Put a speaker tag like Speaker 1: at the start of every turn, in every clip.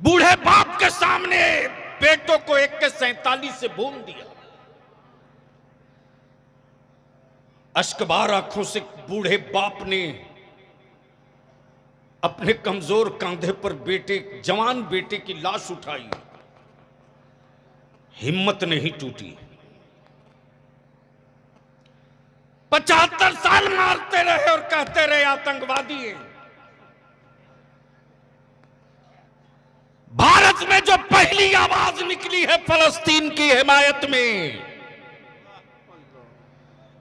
Speaker 1: बूढ़े बाप के सामने बेटों को 1 से भून दिया। अश्कबार आंखों से बूढ़े बाप ने अपने कमजोर कंधे पर जवान बेटे की लाश उठाई। हिम्मत नहीं टूटी। 75 साल मारते रहे और कहते रहे आतंकवादी हैं। भारत में जो पहली आवाज निकली है फलस्तीन की हिमायत में,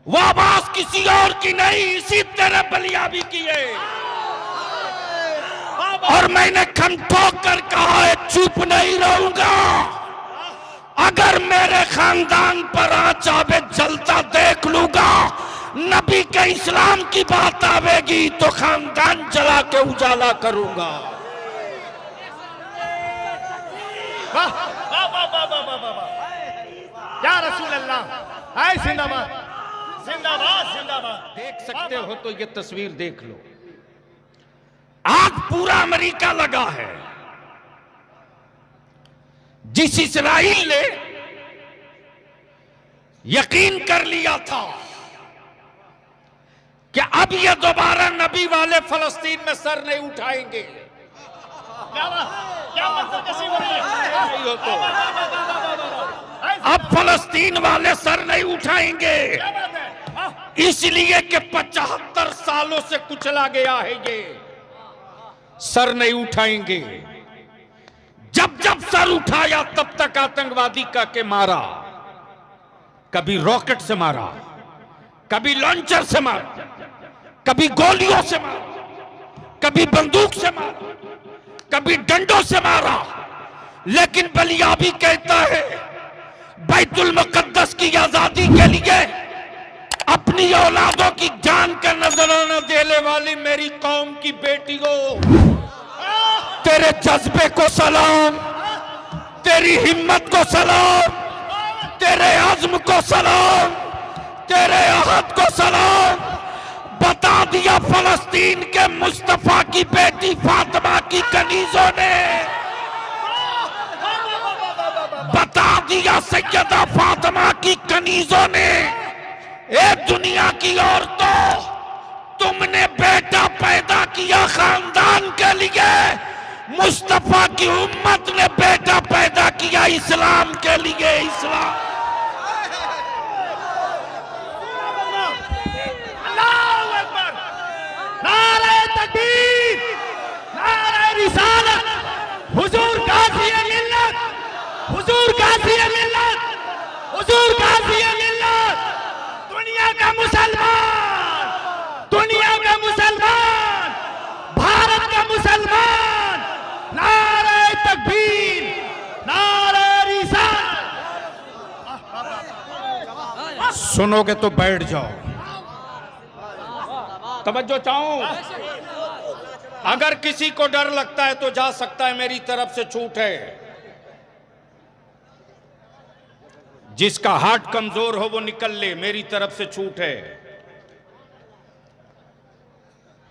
Speaker 1: वो आवाज किसी और की नहीं, इसी तरह बलियाबी की है। और मैंने खम ठोक कर कहा है, चुप नहीं रहूंगा। अगर मेरे खानदान पर आंच आवे जलता देख लूंगा। नबी के इस्लाम की बात आवेगी तो खानदान जला के उजाला करूंगा।
Speaker 2: वाह वाह वाह वाह वाह वाह वाह, या रसूल अल्लाह, आए जिंदाबाद जिंदाबाद जिंदाबाद।
Speaker 1: देख सकते हो तो ये तस्वीर देख लो। आज पूरा अमेरिका लगा है। जिस इस्राइल ने यकीन कर लिया था कि अब ये दोबारा नबी वाले फलस्तीन में सर नहीं उठाएंगे।
Speaker 2: क्या मतलब कैसी हो रही है?
Speaker 1: तो अब फलस्तीन वाले सर नहीं उठाएंगे, इसलिए कि 75 सालों से कुचला गया है ये। सर नहीं उठाएंगे। जब जब सर उठाया तब तक आतंकवादी का के मारा। कभी रॉकेट से मारा, कभी लॉन्चर से मारा, कभी गोलियों से मारा, कभी बंदूक से मारा, कभी डंडों से मारा। लेकिन बलियाबी कहता है बैतुल मुकद्दस की आजादी के लिए अपनी औलादों की जान का नजराना देने वाली मेरी कौम की बेटियों, तेरे जज्बे को सलाम, तेरी हिम्मत को सलाम, तेरे अज़्म को सलाम, तेरे अहद को सलाम। बता दिया फलस्तीन के मुस्तफा की बेटी फातिमा की कनीजों ने, बता दिया सैयदा फातिमा की कनीजों ने, ए दुनिया की औरतों, तुमने बेटा पैदा किया खानदान के लिए, मुस्तफा की उम्मत ने बेटा पैदा किया इस्लाम के लिए। इस्लाम
Speaker 2: रिसालत, हुजूर गाज़ी मिल्लत, हुजूर गाज़ी मिल्लत, हुजूर गाज़ी मिल्लत, दुनिया का मुसलमान, दुनिया का मुसलमान, भारत का मुसलमान, नारे तकबीर, नारे रिसालत।
Speaker 1: सुनोगे तो बैठ जाओ। तवज्जो चाहूं। अगर किसी को डर लगता है तो जा सकता है, मेरी तरफ से छूट है। जिसका हार्ट कमजोर हो वो निकल ले, मेरी तरफ से छूट है।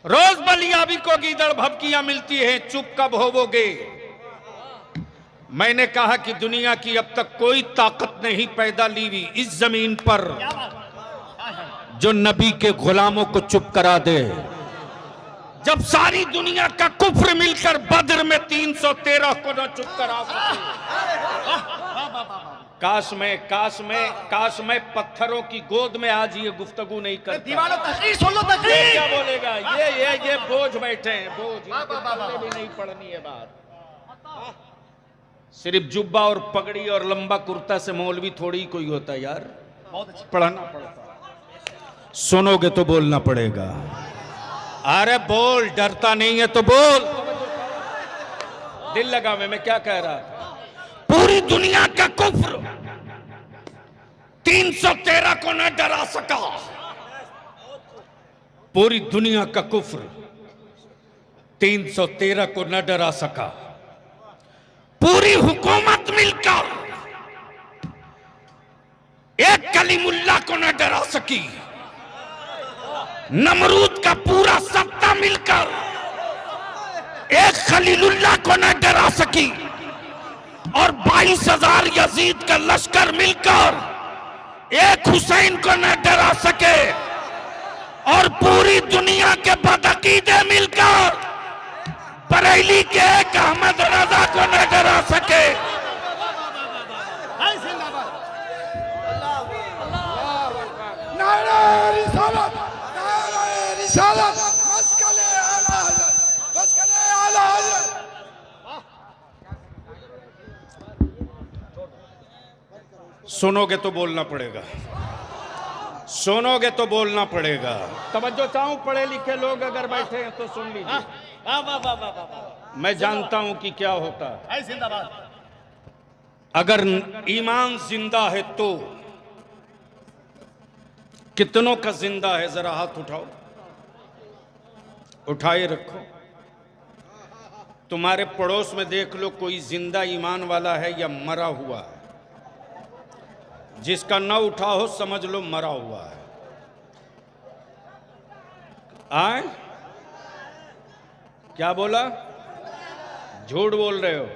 Speaker 1: रोज बलियाबी को गीदड़ भभकियां मिलती हैं, चुप कब होवोगे? मैंने कहा कि दुनिया की अब तक कोई ताकत नहीं पैदा ली हुई इस जमीन पर जो नबी के गुलामों को चुप करा दे। जब सारी दुनिया का कुफ्र मिलकर बद्र में 313 को न चुप करा सके। काश मैं पत्थरों की गोद में आज ये गुफ्तगू नहीं करता।
Speaker 2: दीवानों तकरीर सुन लो, तकरीर
Speaker 1: क्या बोलेगा? ये बोझ बैठे हैं, बोझ भी नहीं पढ़नी है बात। सिर्फ जुब्बा और पगड़ी और लंबा कुर्ता से मौलवी थोड़ी कोई होता है यार, पढ़ना पड़ता। सुनोगे तो बोलना पड़ेगा। अरे बोल, डरता नहीं है तो बोल। दिल लगा मैं क्या कह रहा था। पूरी दुनिया का कुफ्र 313 को न डरा सका। पूरी दुनिया का कुफ्र 313 को न डरा सका। पूरी हुकूमत मिलकर एक कलीमुल्लाह को न डरा सकी। नमरूद का पूरा सत्ता मिलकर एक खलीलुल्लाह को न डरा सकी। की और 22,000 यजीद का लश्कर मिलकर एक हुसैन को न डरा सके और पूरी दुनिया के बदअकीदे मिलकर बरेली के एक अहमद रजा को न डरा सके।
Speaker 2: हाय जिंदाबाद।
Speaker 3: नारे रिसालत, नारे रिसालत, मस्कले आला हज़रत, मस्कले आला हज़रत।
Speaker 1: सुनोगे तो बोलना पड़ेगा, सुनोगे तो बोलना पड़ेगा। तवज्जो चाहूं, पढ़े लिखे लोग अगर बैठे हैं तो सुन लीजिए।
Speaker 2: वाह वाह वाह वाह वाह।
Speaker 1: मैं जानता हूं कि क्या होता है।
Speaker 2: हाय जिंदाबाद।
Speaker 1: अगर ईमान जिंदा है तो कितनों का जिंदा है? जरा हाथ उठाओ, उठाए रखो। तुम्हारे पड़ोस में देख लो कोई जिंदा ईमान वाला है या मरा हुआ है। जिसका न उठा हो समझ लो मरा हुआ है। आए क्या बोला? झूठ बोल रहे हो।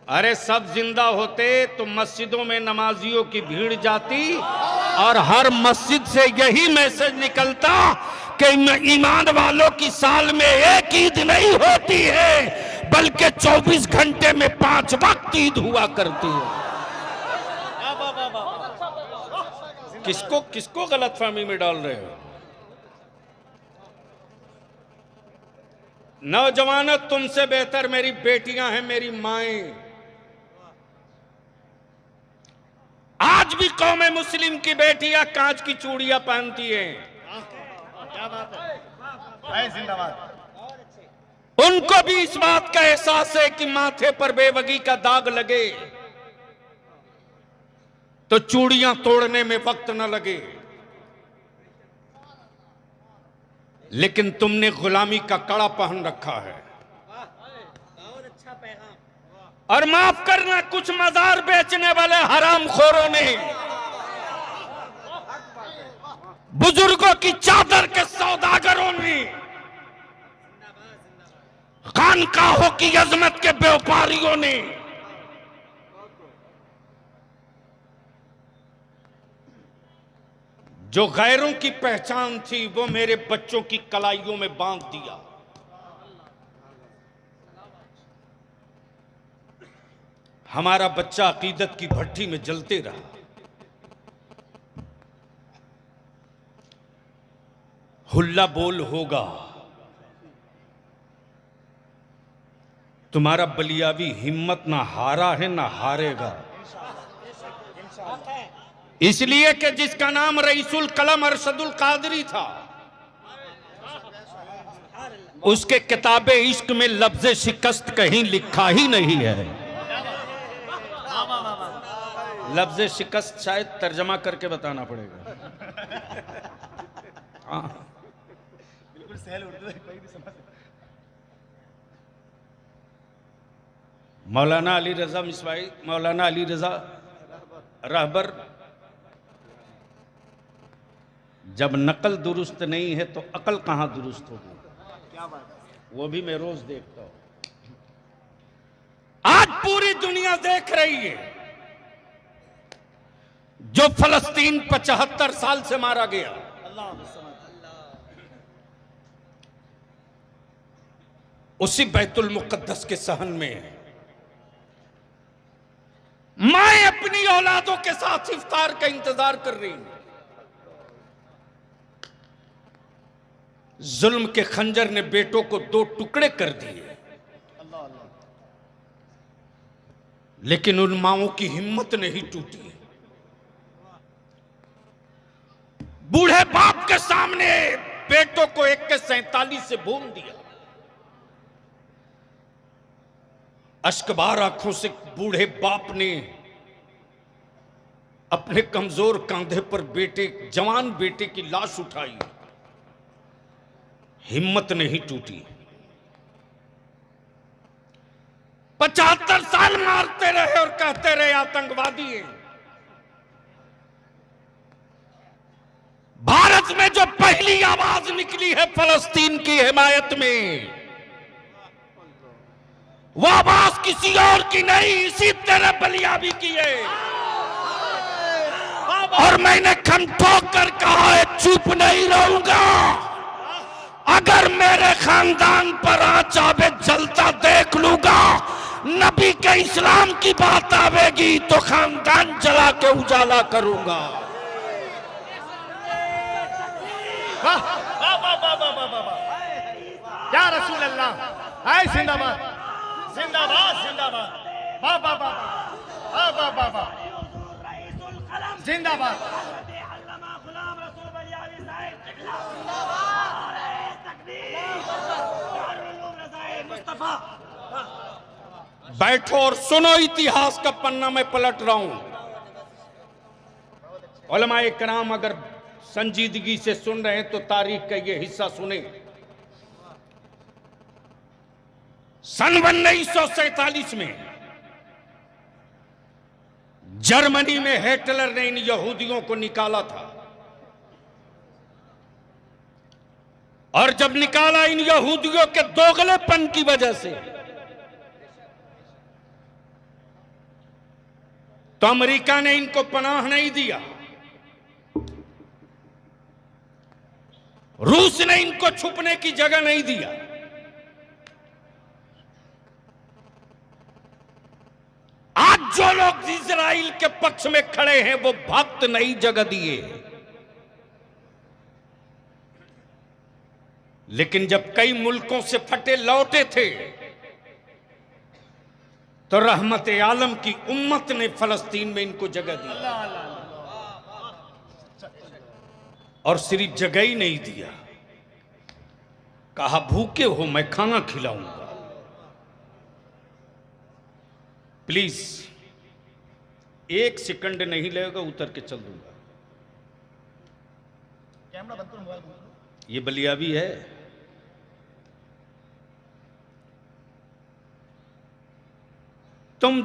Speaker 1: अरे सब जिंदा होते तो मस्जिदों में नमाजियों की भीड़ जाती और हर मस्जिद से यही मैसेज निकलता कि ईमान वालों की साल में एक ईद नहीं होती है बल्कि 24 घंटे में 5 वक्त ईद हुआ करती है। किसको किसको गलतफहमी में डाल रहे हो? नौजवानों, तुमसे बेहतर मेरी बेटियां हैं, मेरी माएं। आज भी कौम मुस्लिम की बेटियां कांच की चूड़ियां पहनती हैं।
Speaker 2: क्या बात है? हाय जिंदाबाद।
Speaker 1: उनको भी इस बात का एहसास है कि माथे पर बेवगी का दाग लगे तो चूड़ियां तोड़ने में वक्त न लगे। लेकिन तुमने गुलामी का कड़ा पहन रखा है। और माफ करना, कुछ मजार बेचने वाले हरामखोरों ने बुजुर्गों की चादर के सौदागरों ने खानकाहों की अजमत के व्यापारियों ने जो गैरों की पहचान थी वो मेरे बच्चों की कलाइयों में बांध दिया। हमारा बच्चा अकीदत की भट्टी में जलते रहा। हुल्ला बोल होगा। तुम्हारा बलियावी हिम्मत ना हारा है ना हारेगा। इसलिए कि जिसका नाम रईसुल कलम अरशदुल कादरी था, उसके किताबे इश्क में लफ्ज शिकस्त कहीं लिखा ही नहीं है। लफ्ज शिकस्त शायद तर्जमा करके बताना पड़ेगा।
Speaker 2: बिल्कुल सहल उर्दू है, कोई भी समझ सकता।
Speaker 1: मौलाना अली रजा मिसवाई, मौलाना अली रजा रहबर, जब नकल दुरुस्त नहीं है तो अकल कहां दुरुस्त होगी?
Speaker 2: क्या बात है?
Speaker 1: वो भी मैं रोज देखता हूं। आज पूरी दुनिया देख रही है जो फलस्तीन 75 साल से मारा गया। उसी बैतुल मुकद्दस के सहन में मां अपनी औलादों के साथ इफ्तार का इंतजार कर रही है। जुल्म के खंजर ने बेटों को 2 टुकड़े कर दिए, लेकिन उन माओं की हिम्मत नहीं टूटी। बूढ़े बाप के सामने बेटों को 147 से भून दिया। अश्कबार आंखों से बूढ़े बाप ने अपने कमजोर कंधे पर जवान बेटे की लाश उठाई। हिम्मत नहीं टूटी। 75 साल मारते रहे और कहते रहे आतंकवादी हैं। भारत में जो पहली आवाज निकली है फलस्तीन की हिमायत में, वो आवाज किसी और की नहीं, इसी तरह बलियाबी की है। और मैंने खम ठोक कर कहा है, चुप नहीं रहूंगा। अगर मेरे खानदान पर आंच आवे जलता देख लूंगा। नबी के इस्लाम की बात आवेगी तो खानदान जला के उजाला करूंगा।
Speaker 2: वाह वाह वाह वाह वाह वाह वाह, या रसूल अल्लाह। आए जिंदाबाद जिंदाबाद जिंदाबाद, वाह वाह वाह वाह वाह वाह वाह, जिंदाबाद।
Speaker 1: बैठो और सुनो, इतिहास का पन्ना मैं पलट रहा हूं। उलमाए किराम अगर संजीदगी से सुन रहे हैं तो तारीख का ये हिस्सा सुने। सन 1947 में जर्मनी में हिटलर ने इन यहूदियों को निकाला था। और जब निकाला इन यहूदियों के दोगलेपन की वजह से, तो अमेरिका ने इनको पनाह नहीं दिया, रूस ने इनको छुपने की जगह नहीं दिया। आज जो लोग इजराइल के पक्ष में खड़े हैं वो भक्त नहीं जगह दिए। लेकिन जब कई मुल्कों से फटे लौटे थे तो रहमत आलम की उम्मत ने फलस्तीन में इनको जगह दी। और सिर्फ जगह ही नहीं दिया, कहा भूखे हो मैं खाना खिलाऊंगा। प्लीज एक सेकंड नहीं लगेगा, उतर के चल दूंगा।
Speaker 2: कैमरा बंद करो, मोबाइल बंद करो।
Speaker 1: ये बलियाबी है। तुम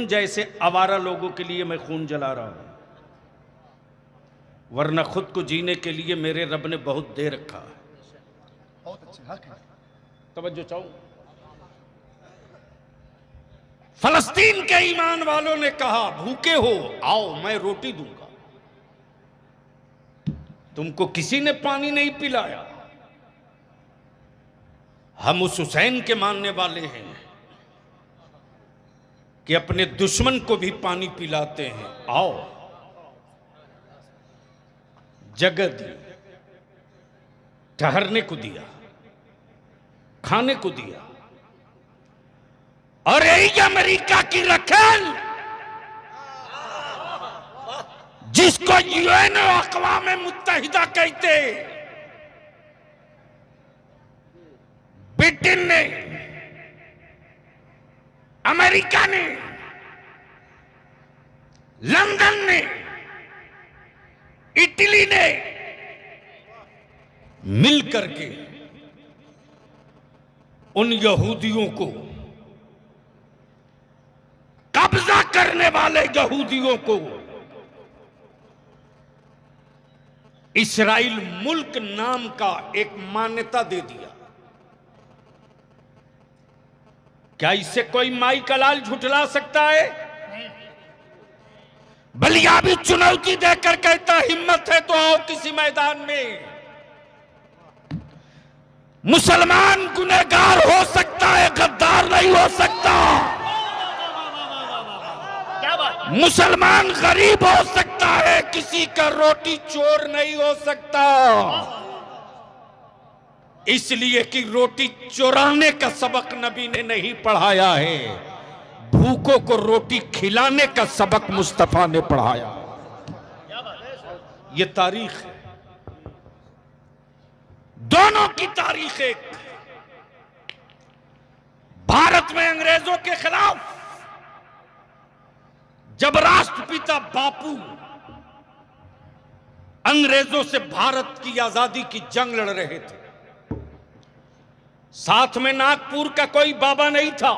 Speaker 1: जैसे आवारा लोगों के लिए मैं खून जला रहा हूं, वरना खुद को जीने के लिए मेरे रब ने बहुत दे रखा है।
Speaker 2: बहुत अच्छे हक है।
Speaker 1: तवज्जो चाहूं। फलस्तीन के ईमान वालों ने कहा भूखे हो आओ मैं रोटी दूंगा। तुमको किसी ने पानी नहीं पिलाया। हम उस हुसैन के मानने वाले हैं कि अपने दुश्मन को भी पानी पिलाते हैं। आओ, जगह दी, ठहरने को दिया, खाने को दिया। और यही अमेरिका की रखेल जिसको यूएन और अक़वाम मुत्तहिदा कहते, ब्रिटेन ने, अमेरिका ने, लंदन ने, इटली ने मिलकर के उन यहूदियों को, कब्जा करने वाले यहूदियों को इस्राइल मुल्क नाम का एक मान्यता दे दिया। क्या इससे कोई माई का लाल झुठला सकता है? बलियाबी चुनौती देकर कहता हिम्मत है तो आओ किसी मैदान में। मुसलमान गुनहगार हो सकता है, गद्दार नहीं हो सकता।
Speaker 2: क्या बात?
Speaker 1: मुसलमान गरीब हो सकता है, किसी का रोटी चोर नहीं हो सकता। इसलिए कि रोटी चुराने का सबक नबी ने नहीं पढ़ाया है, भूखों को रोटी खिलाने का सबक मुस्तफा ने पढ़ाया। ये तारीख है, दोनों की तारीख एक। भारत में अंग्रेजों के खिलाफ जब राष्ट्रपिता बापू अंग्रेजों से भारत की आजादी की जंग लड़ रहे थे, साथ में नागपुर का कोई बाबा नहीं था,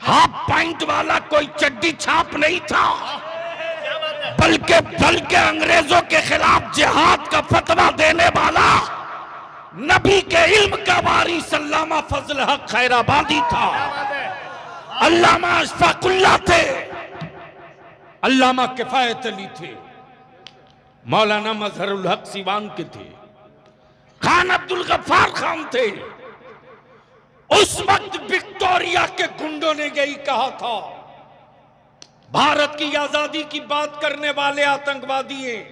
Speaker 1: हाफ पैंट वाला कोई चड्डी छाप नहीं था, बल्कि अंग्रेजों के खिलाफ जिहाद का फतवा देने वाला नबी के इल्म का वारिस अल्लामा फजल हक खैराबादी था,
Speaker 2: क्या बात है?
Speaker 1: अल्लामा अशफाकुल्लाह थे, अल्लामा किफायत अली थे, मौलाना मजहरुल हक सिवान के थे, खान अब्दुल गफ्फार खान थे। उस वक्त विक्टोरिया के गुंडों ने यही कहा था, भारत की आजादी की बात करने वाले आतंकवादी हैं,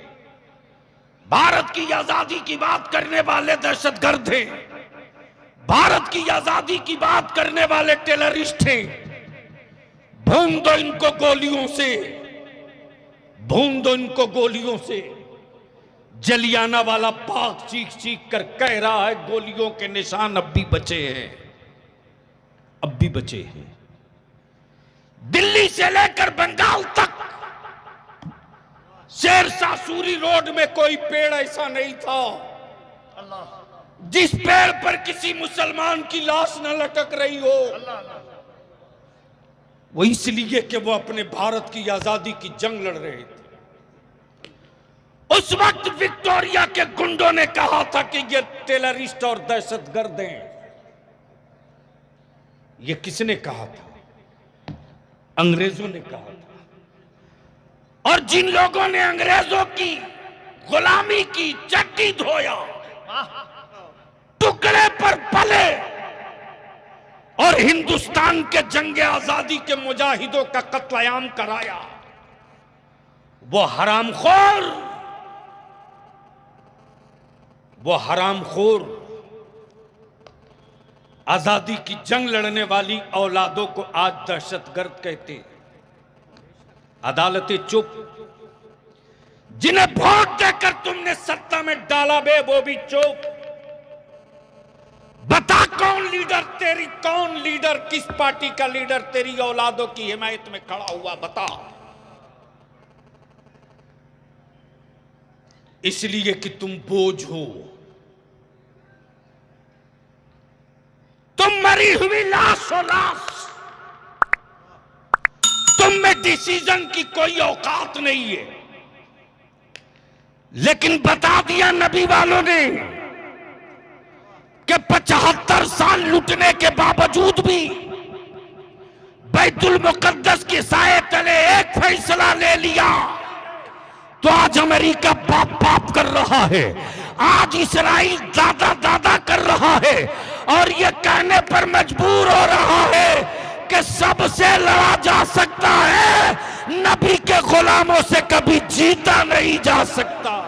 Speaker 1: भारत की आजादी की बात करने वाले दहशतगर्द हैं, भारत की आजादी की बात करने वाले टेररिस्ट हैं, भून दो इनको गोलियों से, भून दो इनको गोलियों से। जलियाना वाला बाग चीख चीख कर कह रहा है गोलियों के निशान अब भी बचे हैं, अब भी बचे हैं। दिल्ली से लेकर बंगाल तक शेरशाह सूरी रोड में कोई पेड़ ऐसा नहीं था
Speaker 2: अल्लाह
Speaker 1: जिस पेड़ पर किसी मुसलमान की लाश न लटक रही हो।
Speaker 2: अल्लाह
Speaker 1: वो इसलिए कि वो अपने भारत की आजादी की जंग लड़ रहे थे। उस वक्त विक्टोरिया के गुंडों ने कहा था कि ये टेररिस्ट और दहशतगर्द हैं। ये किसने कहा था? अंग्रेजों ने कहा था। और जिन लोगों ने अंग्रेजों की गुलामी की चट्टी धोया, टुकड़े पर पले और हिंदुस्तान के जंगे आजादी के मुजाहिदों का कत्लेआम कराया, वो हरामखोर आजादी की जंग लड़ने वाली औलादों को आज दहशतगर्द कहते हैं। अदालतें चुप। जिन्हें वोट देकर तुमने सत्ता में डाला बे, वो भी चुप। बता कौन लीडर किस पार्टी का लीडर तेरी औलादों की हिमायत में खड़ा हुआ, बता। इसलिए कि तुम बोझ हो, तुम मरी हुई लाश हो, लाश। तुम में डिसीजन की कोई औकात नहीं है। लेकिन बता दिया नबी वालों ने कि 75 साल लुटने के बावजूद भी बैतुल मुकद्दस के साए तले एक फैसला ले लिया, तो आज अमेरिका बाप बाप कर रहा है, आज इस्राइल दादा दादा कर रहा है, और ये कहने पर मजबूर हो रहा है कि सबसे लड़ा जा सकता है, नबी के गुलामों से कभी जीता नहीं जा सकता।